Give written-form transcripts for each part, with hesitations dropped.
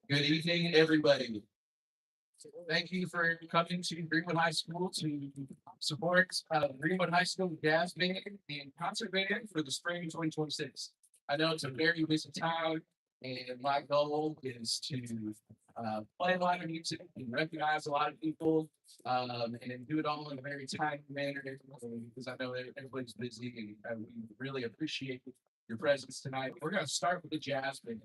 Good evening, everybody. Thank you for coming to Greenwood High School to support Greenwood High School Jazz Band and Concert Band for the spring 2026. I know it's a very busy time, and my goal is to play a lot of music and recognize a lot of people and do it all in a very timely manner because I know that everybody's busy and we really appreciate your presence tonight. We're going to start with the jazz band.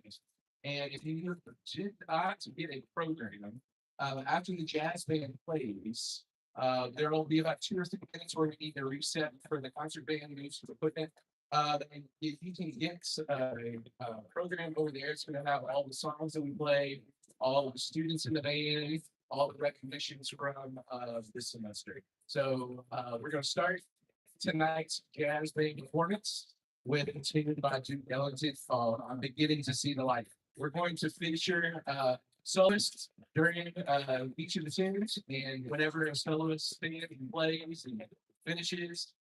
And if you did not get a program, after the jazz band plays, there will be about 2 or 3 minutes where we need to reset for the concert band use of equipment. And if you can get a program over there, it's going to have all the songs that we play, all the students in the band, all the recognitions from this semester. So we're going to start tonight's jazz band performance with continued by Duke Ellington called "I'm Beginning to See the Light." We're going to feature soloists during each of the tunes, and whenever a soloist sings and plays and finishes,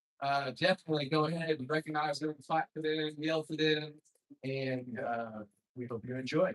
definitely go ahead and recognize them, clap for them, yell for them, and we hope you enjoy.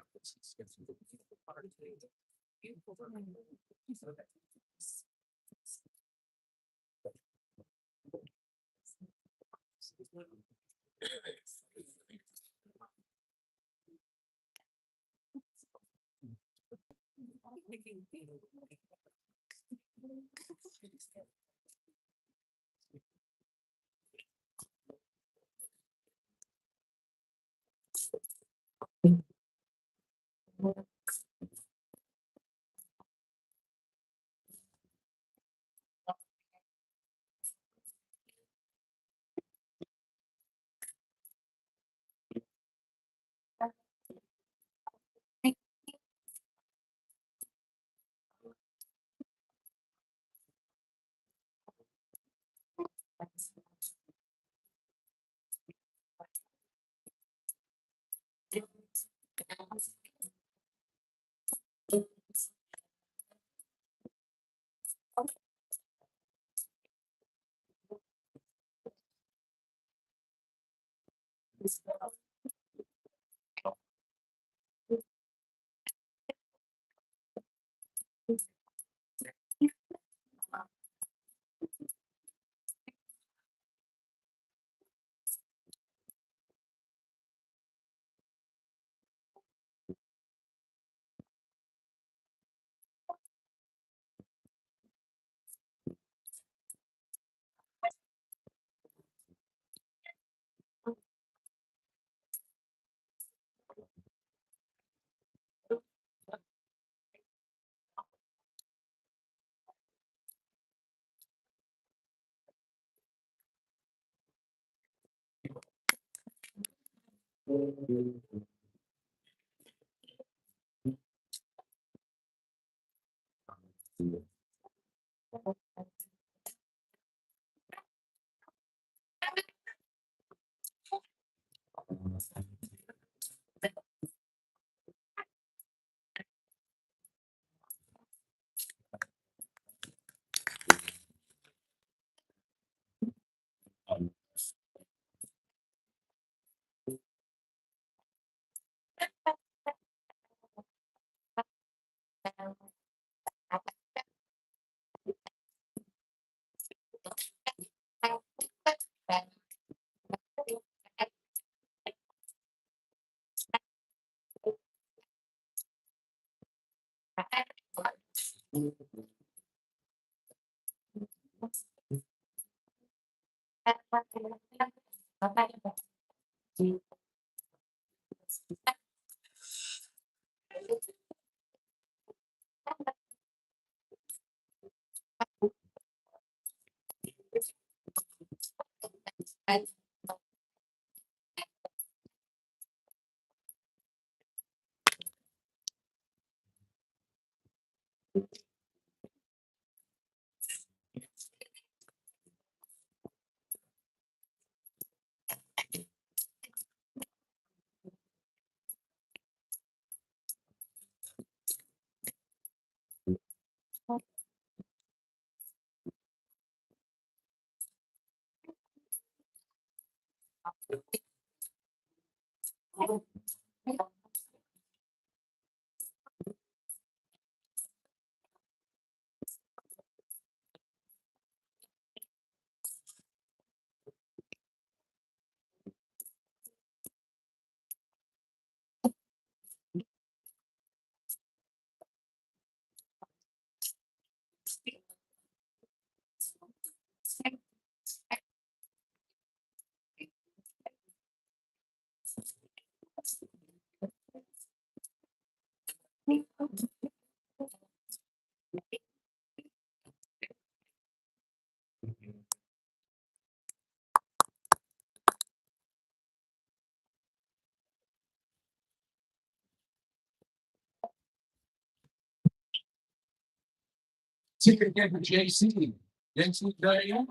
Ticket again for JC. JC Diane.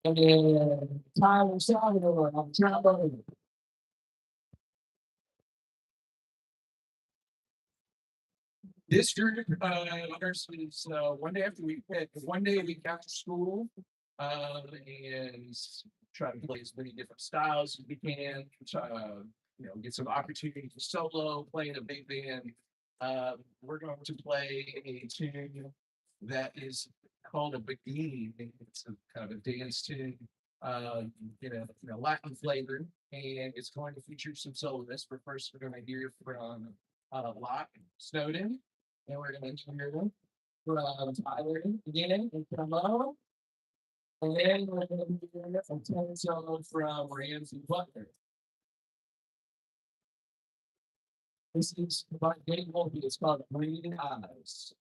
And then Tyler Salvador on trombone. This group, ours is one day after we pick, one day a week after school, and try to play as many different styles as we can. Get some opportunity to solo, play in a big band. We're going to play a tune that is called a beguine. It's a kind of a dance tune, Latin flavor, and it's going to feature some soloists. But first, we're going to hear from Locke Snowden, and we're going to hear them from Tyler again and Carmelo, and then we're going to hear from Tony Solo from Ramsey Butler. This is by Greenwood. It's called Green Eyes.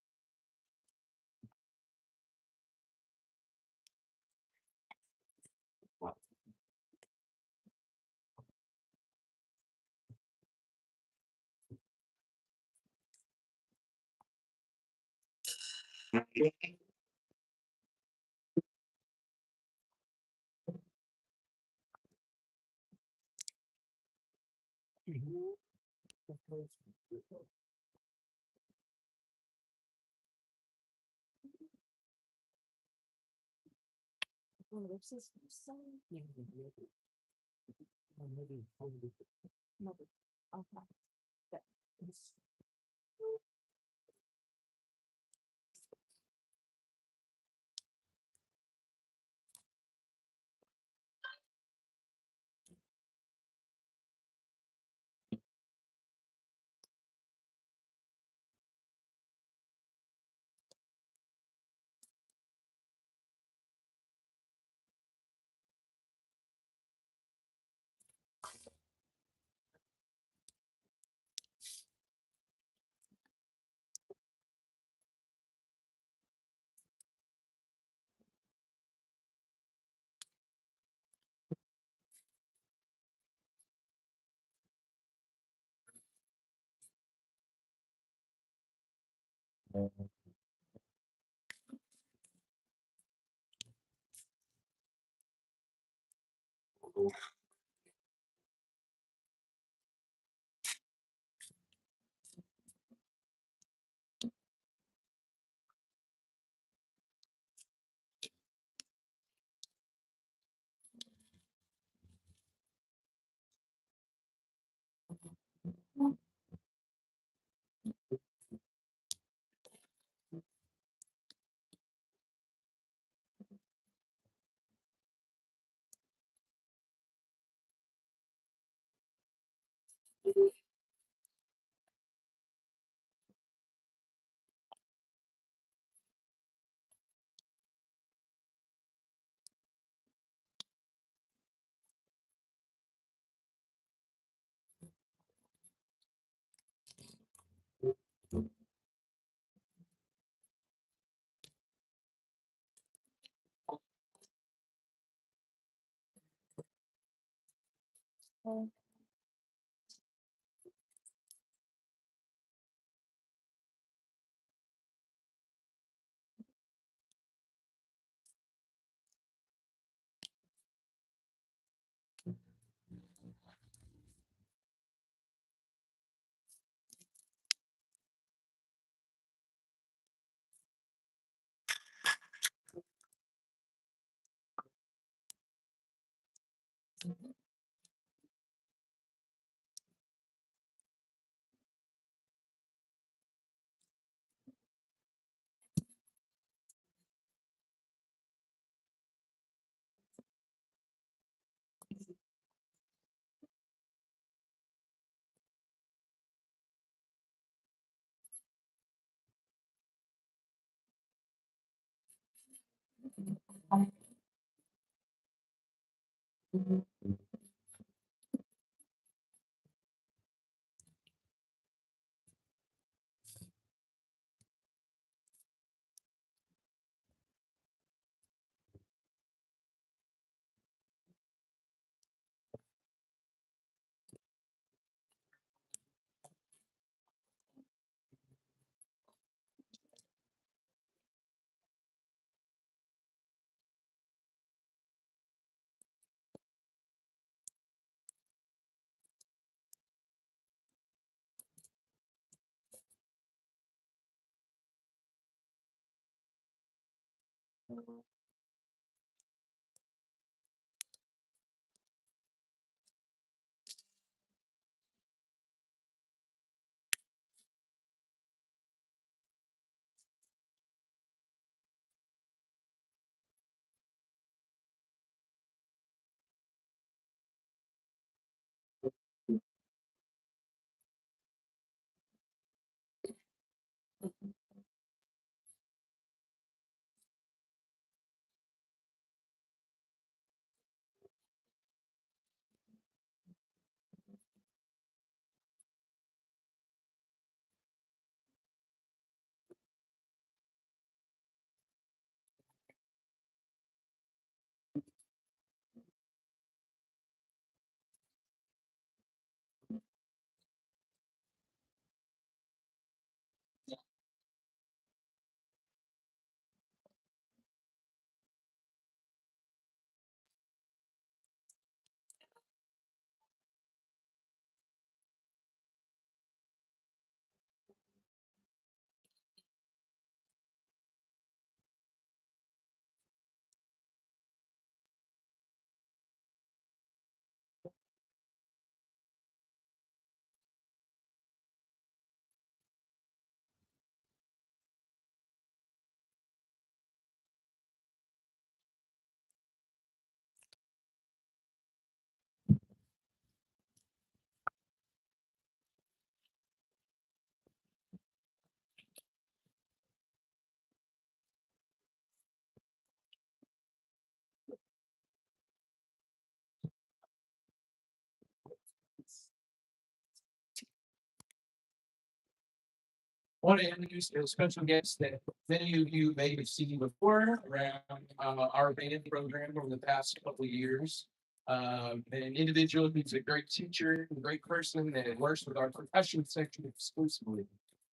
Want to introduce a special guest that many of you may have seen before around our band program over the past couple of years. An individual who's a great teacher, a great person that works with our percussion section exclusively.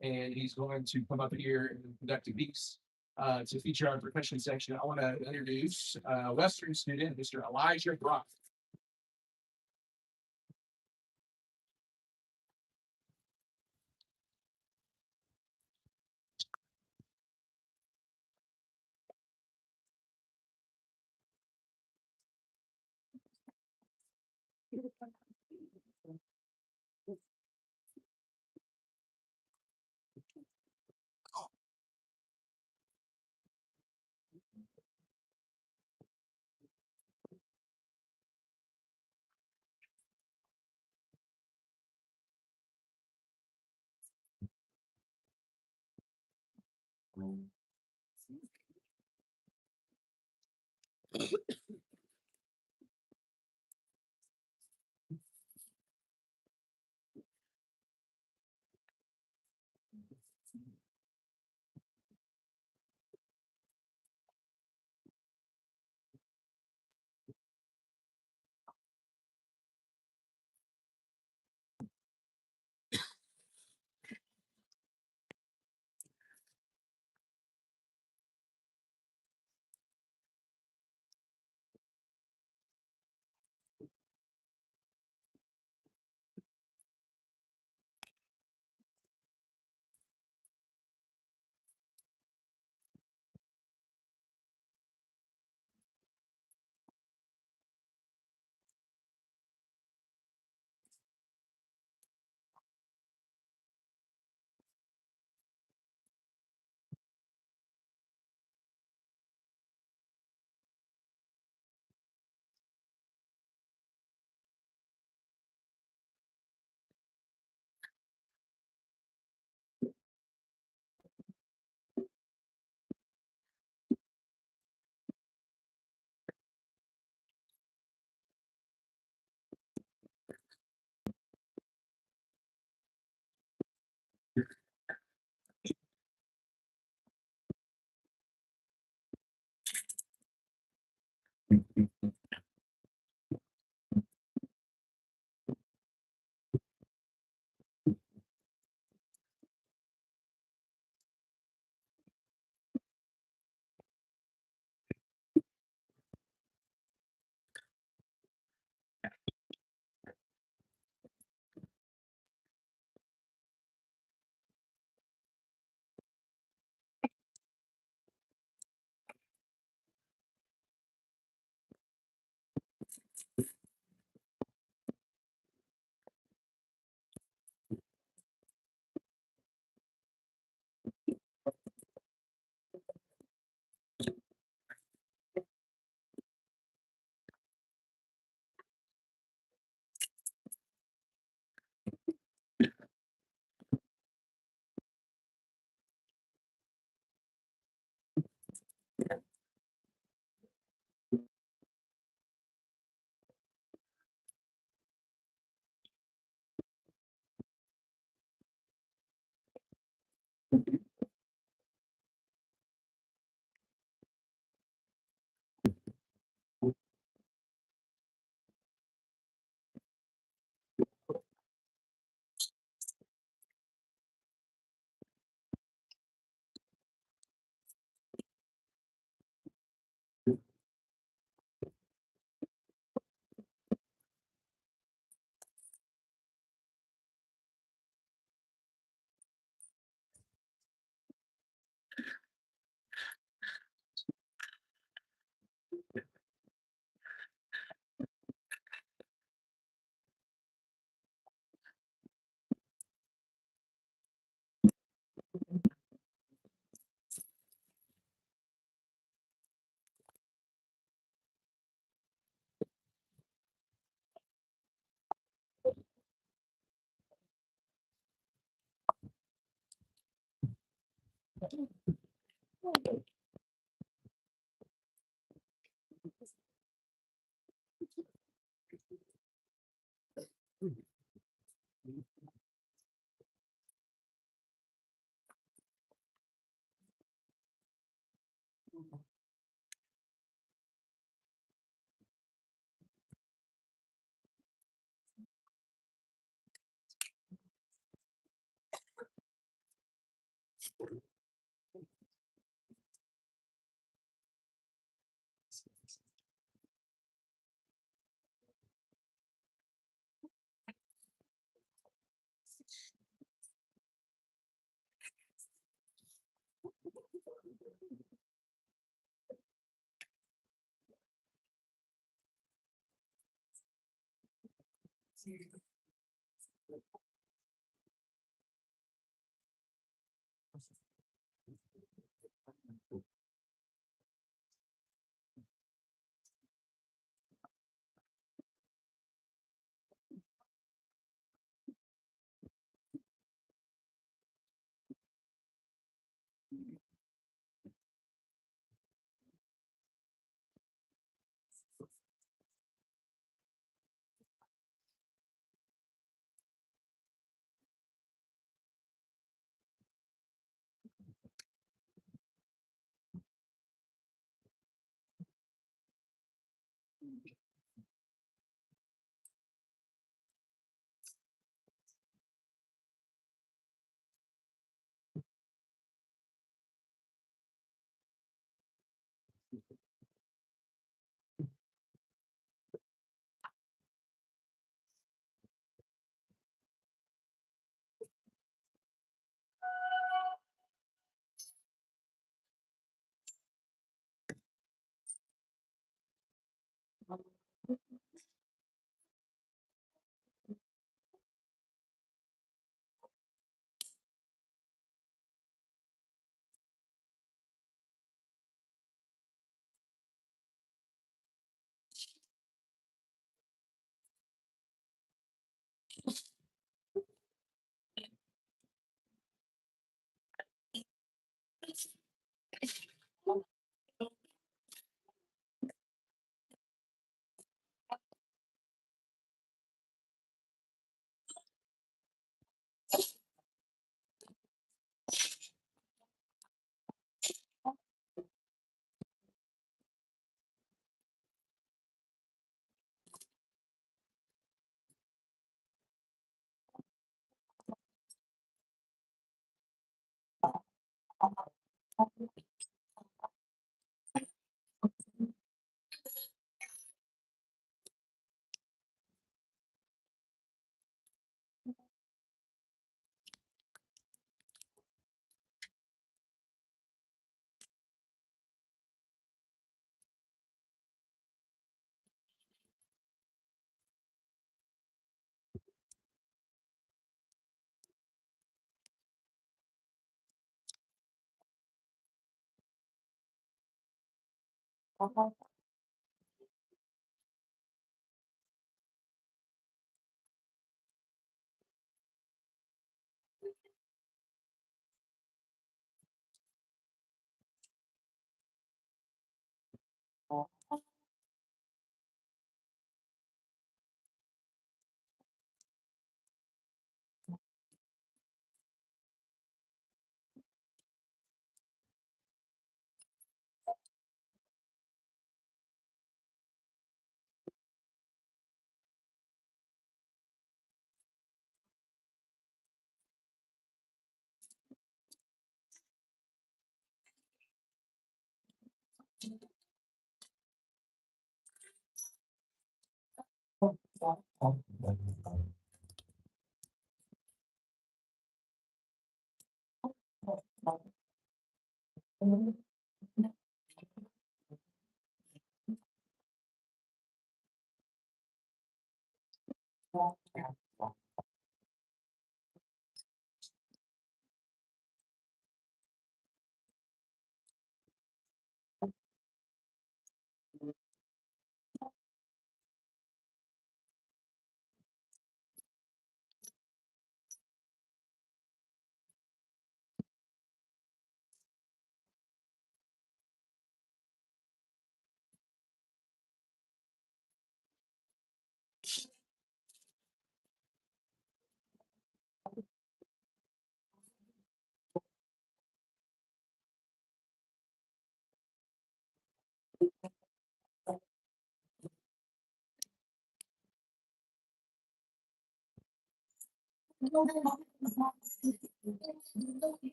And he's going to come up here and conduct a piece to feature our percussion section. I want to introduce Western student, Mr. Elijah Brock.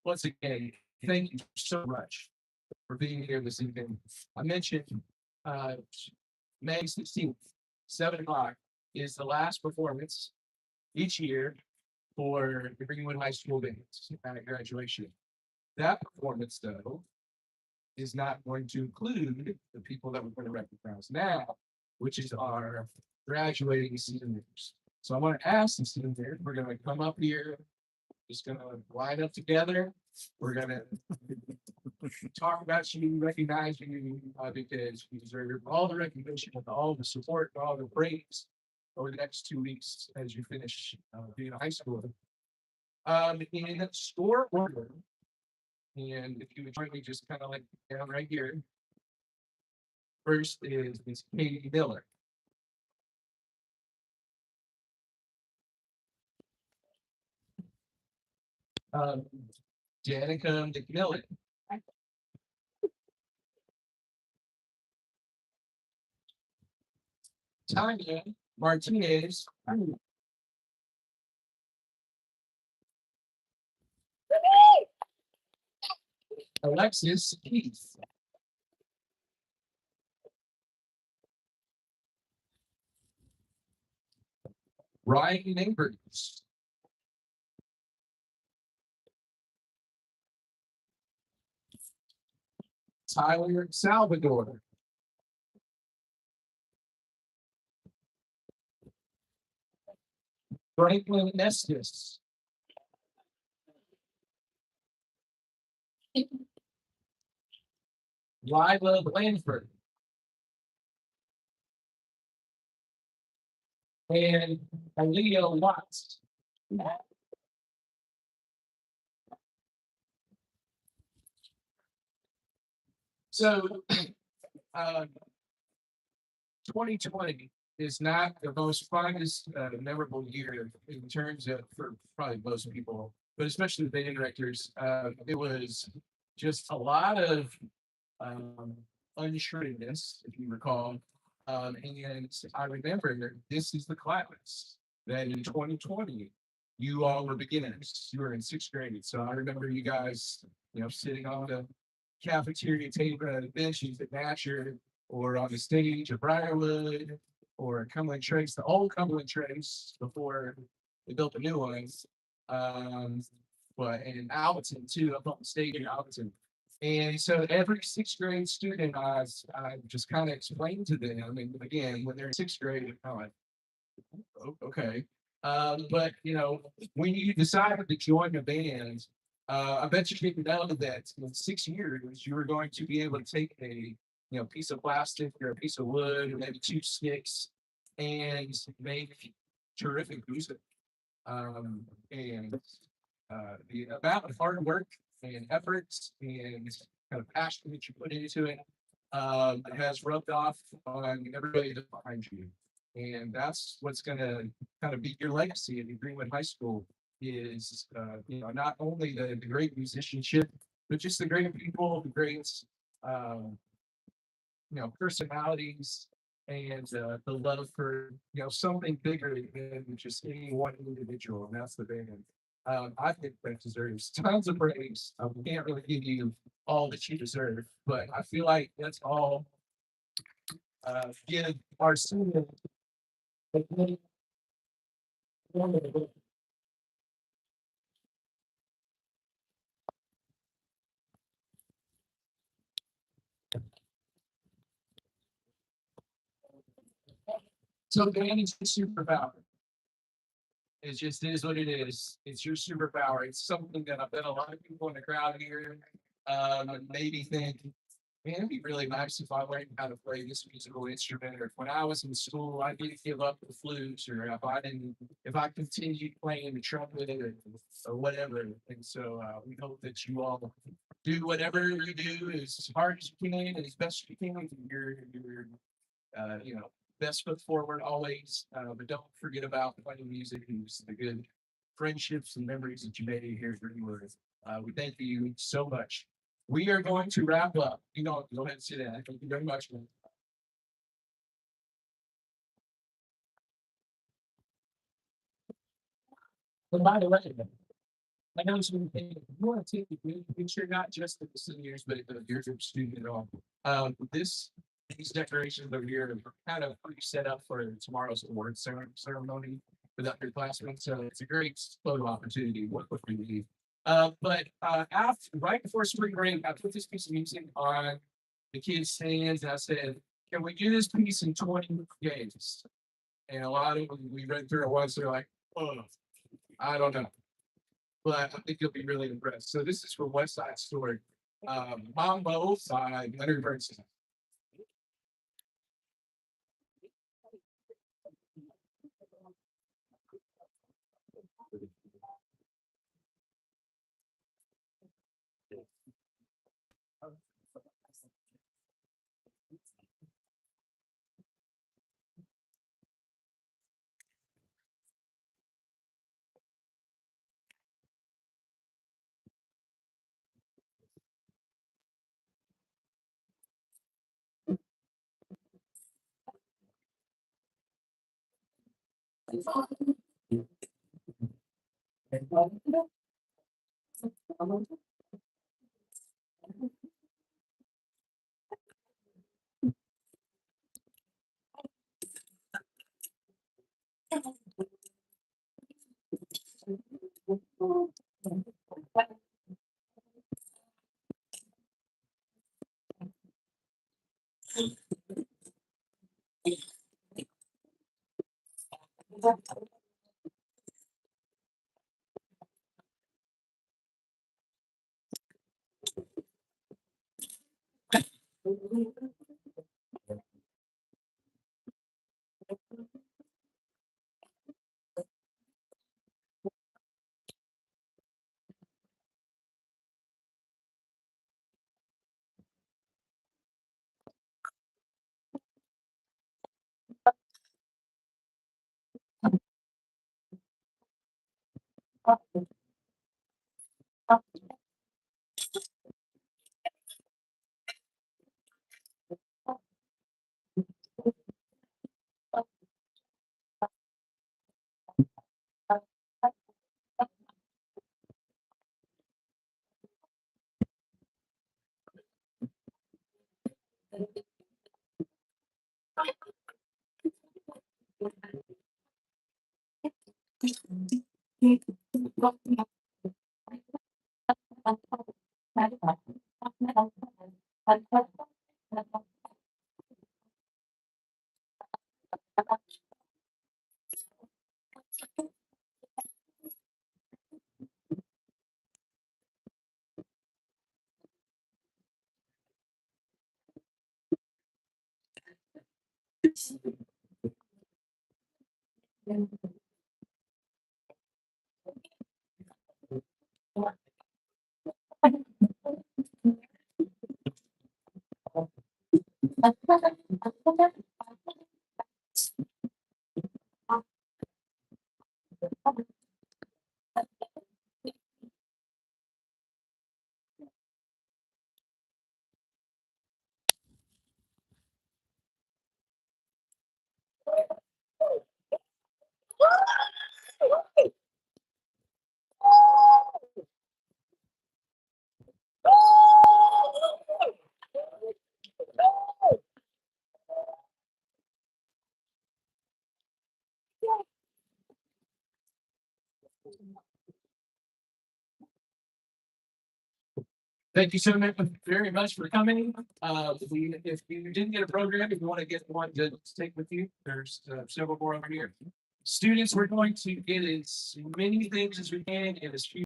Once again, thank you so much for being here this evening. I mentioned uh, May 16th, 7 o'clock is the last performance each year for the Greenwood High School dance at graduation. That performance, though, is not going to include the people that we're going to recognize now, which is our graduating seniors. So I want to ask the seniors, we're going to come up here, just going to line up together. We're going to talk about you, recognize you, because you deserve all the recognition and all the support and all the praise over the next 2 weeks as you finish being a high schooler. In store order, and if you would join me just kind of like down right here. First is Miss Katie Miller. Um, Danica McMillan. Tanya Martinez, Alexis Keith, Ryan Neighbors, Tyler Salvador, Franklin Estes, Lila Blanford, and Aaliyah Watts. So, uh, 2020 is not the most funnest, memorable year in terms of for probably most people, but especially the band directors. It was just a lot of um, unsureness, if you recall. And I remember this is the class that in 2020 you all were beginners. You were in sixth grade, so I remember you guys, sitting on the cafeteria table at the benches at Natcher, or on the stage at Briarwood, or Cumberland Trace, the old Cumberland Trace before they built the new ones. Um, but and Alberton too, up on the stage in Alberton. And so every sixth grade student, I just kind of explained to them. I mean, again, when they're in sixth grade, they're kind of like, okay. But when you decided to join the band, I bet you didn't know that in 6 years you were going to be able to take a piece of plastic or a piece of wood or maybe two sticks and make terrific music. And the amount of hard work and efforts and kind of passion that you put into it has rubbed off on everybody that's behind you. And that's what's going to kind of be your legacy at Greenwood High School is, not only the great musicianship, but just the great people, the great, um, personalities and the love for, something bigger than just any one individual. And that's the band. I think that deserves tons of praise. We can't really give you all that you deserve, but I feel like let's all give our student a great wonderful. So band is your superpower. It just is what it is. It's your superpower. It's something that I bet a lot of people in the crowd here maybe think, man, it'd be really nice if I learned how to play this musical instrument. Or if when I was in school, I didn't give up the flutes, or if I continued playing the trumpet or whatever. And so we hope that you all do whatever you do as hard as you can and as best you can. You're best foot forward always. But don't forget about playing music and the good friendships and memories that you made here at Greenwood. We thank you so much. We are going to wrap up. Go ahead and sit down. Thank you very much. And by the way, I know some things you want to take the picture, not just the seniors, but your student at all. These decorations over here are kind of set up for tomorrow's award ceremony with upperclassmen. So it's a great photo opportunity. What for you? But after right before spring break, I put this piece of music on the kids' hands and I said, can we do this piece in 20 days? And a lot of them we read through it once, they're like, oh, I don't know. But I think you'll be really impressed. So this is from West Side Story. Mambo by Leonard Bernstein. Thank you so much, very much for coming. If you didn't get a program, if you want to get one to take with you, there's several more over here. Students, we're going to get as many things as we can in as few